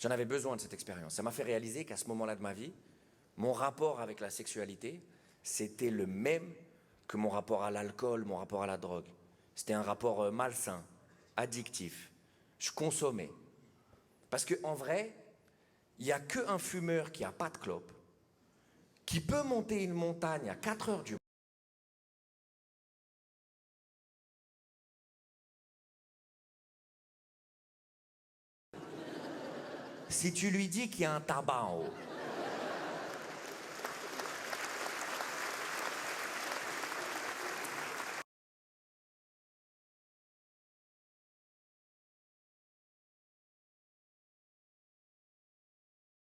J'en avais besoin de cette expérience. Ça m'a fait réaliser qu'à ce moment-là de ma vie, mon rapport avec la sexualité, c'était le même que mon rapport à l'alcool, mon rapport à la drogue. C'était un rapport malsain, addictif. Je consommais. Parce qu'en vrai, il n'y a qu'un fumeur qui n'a pas de clope, qui peut monter une montagne à 4 heures du matin. Si tu lui dis qu'il y a un tabac en haut.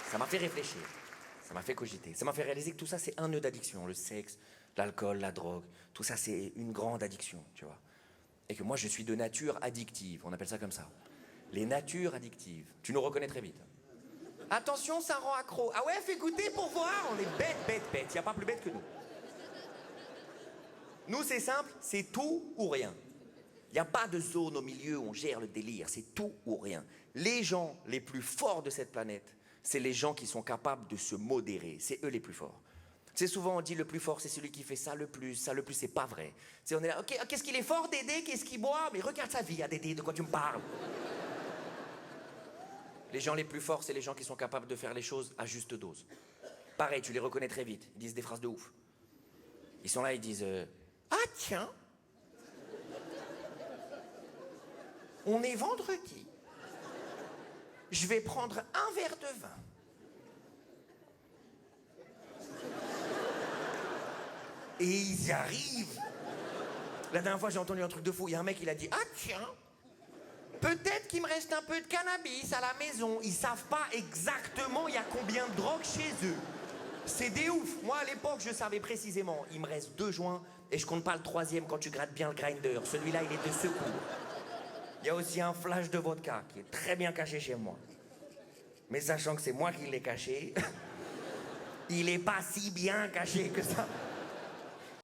Ça m'a fait réfléchir, ça m'a fait cogiter, ça m'a fait réaliser que tout ça c'est un nœud d'addiction, le sexe, l'alcool, la drogue, tout ça c'est une grande addiction, tu vois. Et que moi je suis de nature addictive, on appelle ça comme ça. Les natures addictives, tu nous reconnais très vite. Attention, ça rend accro. Ah ouais, fais goûter pour voir, on est bête, il n'y a pas plus bête que nous. Nous c'est simple, c'est tout ou rien. Il n'y a pas de zone au milieu où on gère le délire, c'est tout ou rien. Les gens les plus forts de cette planète, c'est les gens qui sont capables de se modérer, c'est eux les plus forts. C'est souvent on dit le plus fort c'est celui qui fait ça le plus c'est pas vrai. C'est on est là, ok, qu'est-ce qu'il est fort Dédé, qu'est-ce qu'il boit? Mais regarde sa vie à Dédé, de quoi tu me parles? Les gens les plus forts c'est les gens qui sont capables de faire les choses à juste dose. Pareil, tu les reconnais très vite, ils disent des phrases de ouf. Ils sont là, ils disent ah tiens, on est vendredi. Je vais prendre un verre de vin. Et ils y arrivent. La dernière fois, j'ai entendu un truc de fou. Il y a un mec, il a dit ah tiens, peut-être qu'il me reste un peu de cannabis à la maison. Ils savent pas exactement il y a combien de drogue chez eux. C'est des ouf. Moi, à l'époque, je savais précisément. Il me reste 2 joints et je compte pas le 3e quand tu grattes bien le grinder. Celui-là, il est de secours. Il y a aussi un flash de vodka qui est très bien caché chez moi. Mais sachant que c'est moi qui l'ai caché, il est pas si bien caché que ça.